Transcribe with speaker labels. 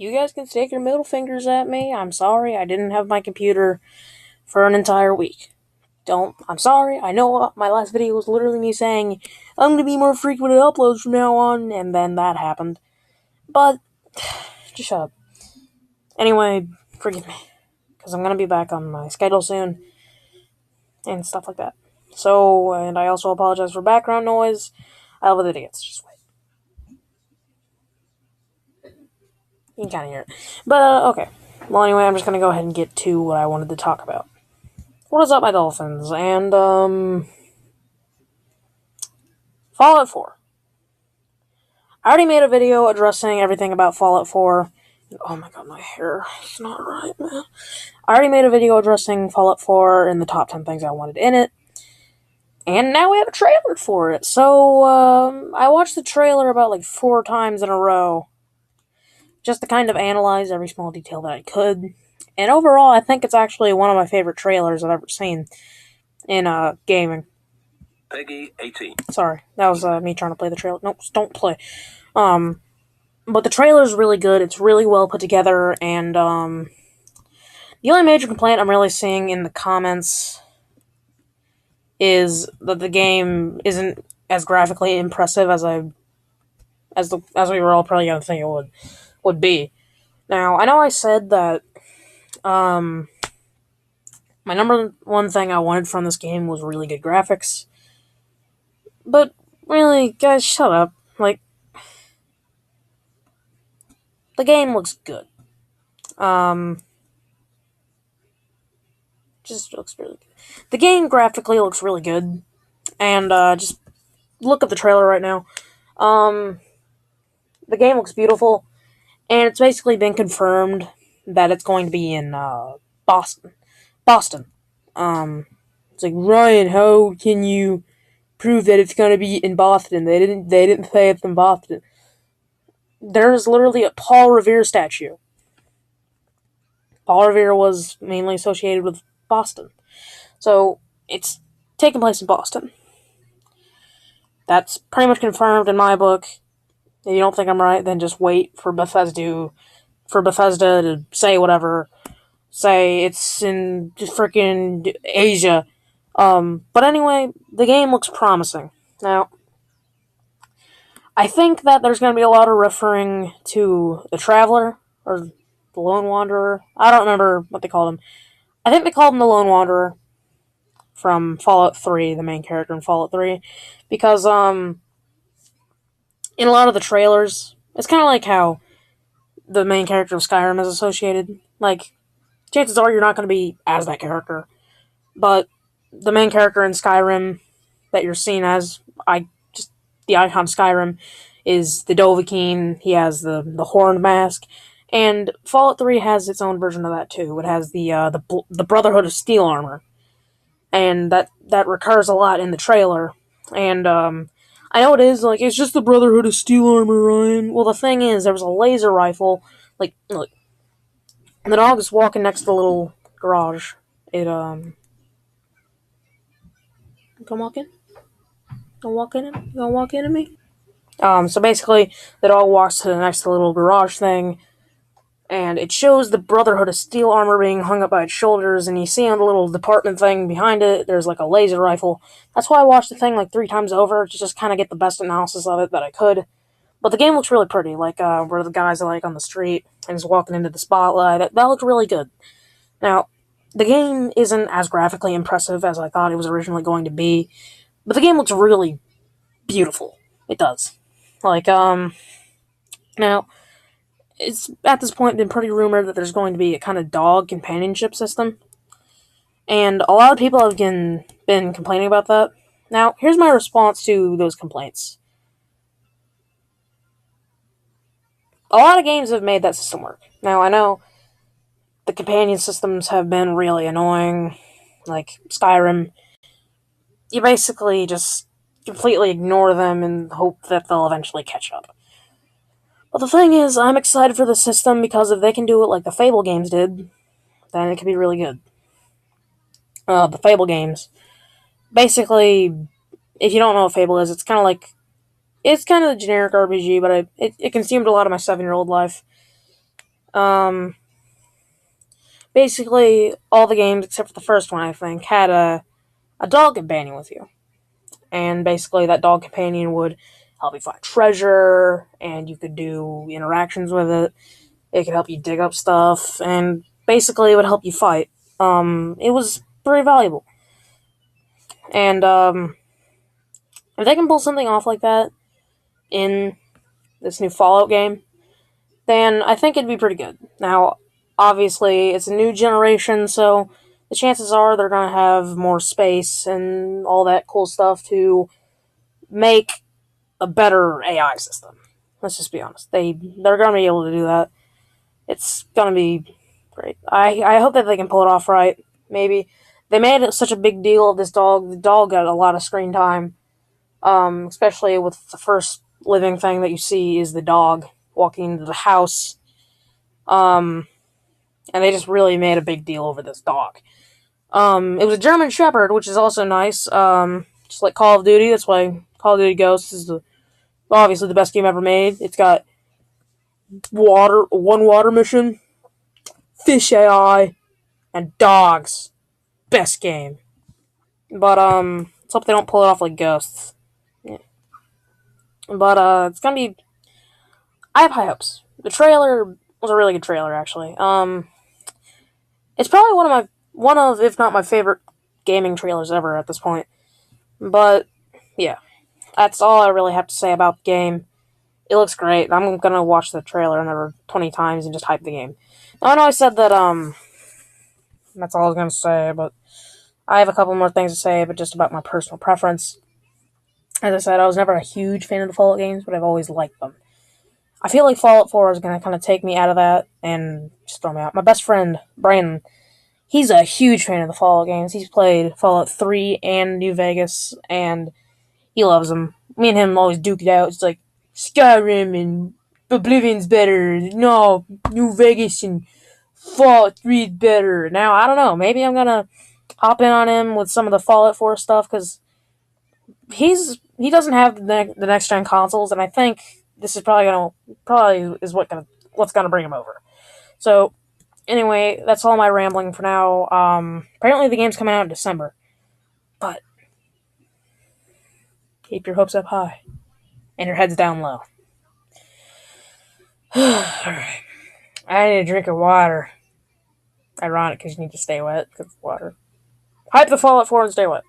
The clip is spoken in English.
Speaker 1: you guys can stick your middle fingers at me. I'm sorry, I didn't have my computer for an entire week. I'm sorry, I know my last video was literally me saying, I'm gonna be more frequent in uploads from now on, and then that happened. But, just shut up. Anyway, forgive me, because I'm gonna be back on my schedule soon, and stuff like that. So, and I also apologize for background noise. I'll let it gets, just wait. You can kind of hear it. But, okay. Well, anyway, I'm just gonna go ahead and get to what I wanted to talk about. What is up, my dolphins? And, Fallout 4. I already made a video addressing everything about Fallout 4. Oh my god, my hair is not right, man. I already made a video addressing Fallout 4 and the top 10 things I wanted in it. And now we have a trailer for it. So, I watched the trailer about like 4 times in a row. Just to kind of analyze every small detail that I could. And overall, I think it's actually one of my favorite trailers I've ever seen in gaming.
Speaker 2: Peggy 18.
Speaker 1: Sorry, that was me trying to play the trailer. Nope, don't play. But the trailer's really good. It's really well put together, and the only major complaint I'm really seeing in the comments is that the game isn't as graphically impressive as we were all probably gonna think it would be. Now, I know I said that my number one thing I wanted from this game was really good graphics. But really, guys, shut up. Like, the game looks good. Just looks really good. The game graphically looks really good. And, just look at the trailer right now. The game looks beautiful. And it's basically been confirmed that it's going to be in, Boston. It's like, Ryan, how can you prove that it's going to be in Boston? They didn't say it's in Boston. There's literally a Paul Revere statue. Paul Revere was mainly associated with Boston. So, it's taking place in Boston. That's pretty much confirmed in my book. If you don't think I'm right, then just wait for Bethesda to say whatever. Say it's in freaking Asia. But anyway, the game looks promising. Now, I think that there's going to be a lot of referring to the Traveler, or the Lone Wanderer. I don't remember what they called him. I think they called him the Lone Wanderer from Fallout 3, the main character in Fallout 3. Because, in a lot of the trailers, it's kind of like how the main character of Skyrim is associated. Like, chances are you're not going to be as that character. But the main character in Skyrim that you're seen as, the icon Skyrim, is the Dovahkiin. He has the horned mask. And Fallout 3 has its own version of that too. It has the Brotherhood of Steel armor. And that recurs a lot in the trailer. And I know it is, like, it's just the Brotherhood of Steel armor, Ryan. Well, the thing is, there was a laser rifle, like, look. And the dog is walking next to the little garage. Come walk in? Gonna walk in? You gonna walk into me? So basically, the dog walks to the next little garage thing, and it shows the Brotherhood of Steel armor being hung up by its shoulders, and you see on the little department thing behind it, there's like a laser rifle. That's why I watched the thing like 3 times over, to just kind of get the best analysis of it that I could. But the game looks really pretty, like, where the guys are like on the street, and he's walking into the spotlight. That looked really good. Now, the game isn't as graphically impressive as I thought it was originally going to be, but the game looks really beautiful. It does. Like, now, it's at this point been pretty rumored that there's going to be a kind of dog companionship system, and a lot of people have been complaining about that. Now, here's my response to those complaints. A lot of games have made that system work. Now, I know the companion systems have been really annoying, like Skyrim. You basically just completely ignore them and hope that they'll eventually catch up. But the thing is, I'm excited for the system because if they can do it like the Fable games did, then it could be really good. The Fable games. Basically, if you don't know what Fable is, it's kind of a generic RPG, but it consumed a lot of my 7-year-old life. Um, basically, all the games except for the first one, I think, had a dog companion with you. And basically, that dog companion would help you find treasure, and you could do interactions with it. It could help you dig up stuff, and basically, it would help you fight. It was pretty valuable. And if they can pull something off like that in this new Fallout game, then I think it'd be pretty good. Now, obviously, it's a new generation, so the chances are they're going to have more space and all that cool stuff to make a better AI system. Let's just be honest. They're going to be able to do that. It's going to be great. I hope that they can pull it off right. Maybe they made such a big deal of this dog. The dog got a lot of screen time, especially with the first living thing that you see is the dog walking into the house. And they just really made a big deal over this dog. It was a German Shepherd, which is also nice. Just like Call of Duty, that's why Call of Duty Ghosts is obviously the best game ever made. It's got one water mission, fish AI, and dogs. Best game. But let's hope they don't pull it off like Ghosts. Yeah. But it's gonna be. I have high hopes. The trailer was a really good trailer, actually. It's probably one of if not my favorite gaming trailers ever at this point. But yeah, that's all I really have to say about the game. It looks great. I'm gonna watch the trailer another 20 times and just hype the game. Now, I know I said that that's all I was gonna say, but I have a couple more things to say, but just about my personal preference. As I said, I was never a huge fan of the Fallout games, but I've always liked them. I feel like Fallout 4 is gonna kind of take me out of that and just throw me out. My best friend Brandon, he's a huge fan of the Fallout games. He's played Fallout 3 and New Vegas, and he loves them. Me and him always duke it out. It's like Skyrim and Oblivion's better. No, New Vegas and Fallout 3 is better. Now, I don't know. Maybe I'm gonna hop in on him with some of the Fallout 4 stuff because he doesn't have the next gen consoles, and I think this is probably is what's gonna bring him over. So anyway, that's all my rambling for now. Apparently the game's coming out in December, but keep your hopes up high and your heads down low. Alright. I need a drink of water. Ironic because you need to stay wet because of water. Hype the Fallout 4 and stay wet.